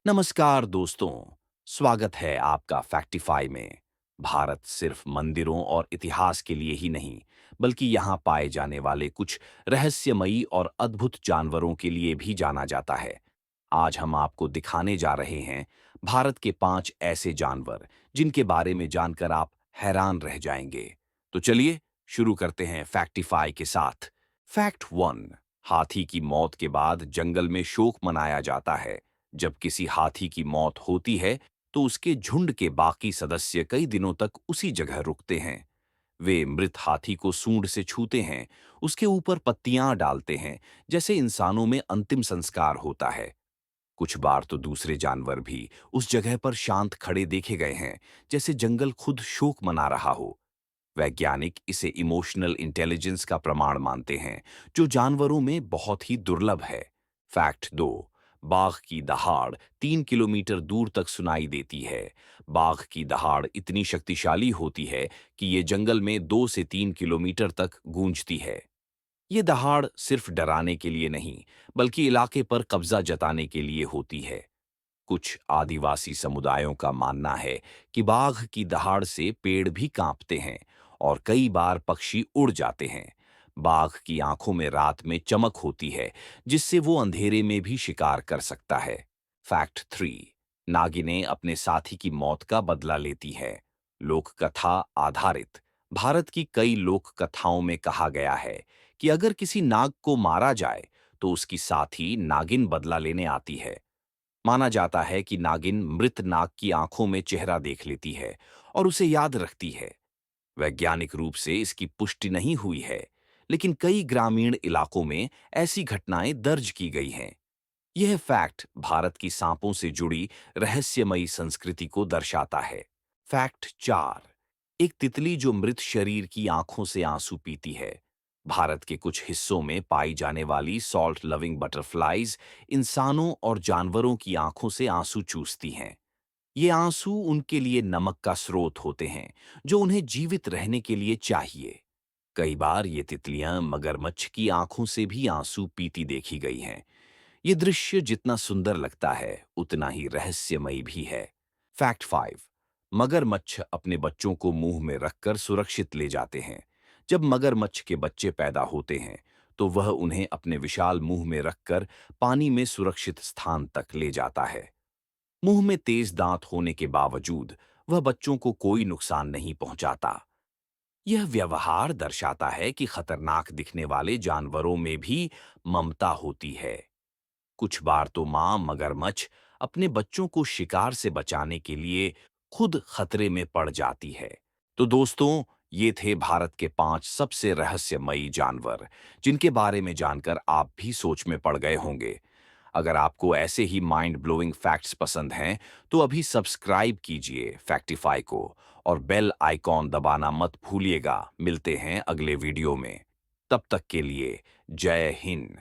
नमस्कार दोस्तों, स्वागत है आपका फैक्टिफाई में। भारत सिर्फ मंदिरों और इतिहास के लिए ही नहीं, बल्कि यहाँ पाए जाने वाले कुछ रहस्यमयी और अद्भुत जानवरों के लिए भी जाना जाता है। आज हम आपको दिखाने जा रहे हैं भारत के 5 ऐसे जानवर, जिनके बारे में जानकर आप हैरान रह जाएंगे। तो चलिए शुरू करते हैं फैक्टिफाई के साथ। फैक्ट 1। हाथी की मौत के बाद जंगल में शोक मनाया जाता है। जब किसी हाथी की मौत होती है तो उसके झुंड के बाकी सदस्य कई दिनों तक उसी जगह रुकते हैं। वे मृत हाथी को सूंड से छूते हैं, उसके ऊपर पत्तियां डालते हैं, जैसे इंसानों में अंतिम संस्कार होता है। कुछ बार तो दूसरे जानवर भी उस जगह पर शांत खड़े देखे गए हैं, जैसे जंगल खुद शोक मना रहा हो। वैज्ञानिक इसे इमोशनल इंटेलिजेंस का प्रमाण मानते हैं, जो जानवरों में बहुत ही दुर्लभ है। फैक्ट 2। बाघ की दहाड़ 3 किलोमीटर दूर तक सुनाई देती है। बाघ की दहाड़ इतनी शक्तिशाली होती है कि ये जंगल में 2 से 3 किलोमीटर तक गूंजती है। ये दहाड़ सिर्फ डराने के लिए नहीं, बल्कि इलाके पर कब्जा जताने के लिए होती है। कुछ आदिवासी समुदायों का मानना है कि बाघ की दहाड़ से पेड़ भी कांपते हैं और कई बार पक्षी उड़ जाते हैं। बाघ की आंखों में रात में चमक होती है, जिससे वो अंधेरे में भी शिकार कर सकता है। फैक्ट 3। नागिनें अपने साथी की मौत का बदला लेती है। लोक कथा आधारित भारत की कई लोक कथाओं में कहा गया है कि अगर किसी नाग को मारा जाए तो उसकी साथी नागिन बदला लेने आती है। माना जाता है कि नागिन मृत नाग की आंखों में चेहरा देख लेती है और उसे याद रखती है। वैज्ञानिक रूप से इसकी पुष्टि नहीं हुई है, लेकिन कई ग्रामीण इलाकों में ऐसी घटनाएं दर्ज की गई हैं। यह फैक्ट भारत की सांपों से जुड़ी रहस्यमयी संस्कृति को दर्शाता है। फैक्ट 4। एक तितली जो मृत शरीर की आंखों से आंसू पीती है। भारत के कुछ हिस्सों में पाई जाने वाली सॉल्ट लविंग बटरफ्लाइज इंसानों और जानवरों की आंखों से आंसू चूसती हैं। ये आंसू उनके लिए नमक का स्रोत होते हैं, जो उन्हें जीवित रहने के लिए चाहिए। कई बार ये तितलियां मगरमच्छ की आंखों से भी आंसू पीती देखी गई हैं। ये दृश्य जितना सुंदर लगता है, उतना ही रहस्यमयी भी है। फैक्ट 5। मगरमच्छ अपने बच्चों को मुंह में रखकर सुरक्षित ले जाते हैं। जब मगरमच्छ के बच्चे पैदा होते हैं, तो वह उन्हें अपने विशाल मुंह में रखकर पानी में सुरक्षित स्थान तक ले जाता है। मुंह में तेज दांत होने के बावजूद वह बच्चों को कोई नुकसान नहीं पहुंचाता। यह व्यवहार दर्शाता है कि खतरनाक दिखने वाले जानवरों में भी ममता होती है। कुछ बार तो मां मगरमच्छ अपने बच्चों को शिकार से बचाने के लिए खुद खतरे में पड़ जाती है। तो दोस्तों, ये थे भारत के 5 सबसे रहस्यमयी जानवर, जिनके बारे में जानकर आप भी सोच में पड़ गए होंगे। अगर आपको ऐसे ही माइंड ब्लोइंग फैक्ट्स पसंद हैं, तो अभी सब्सक्राइब कीजिए फैक्टिफाई को और बेल आइकॉन दबाना मत भूलिएगा। मिलते हैं अगले वीडियो में। तब तक के लिए जय हिंद।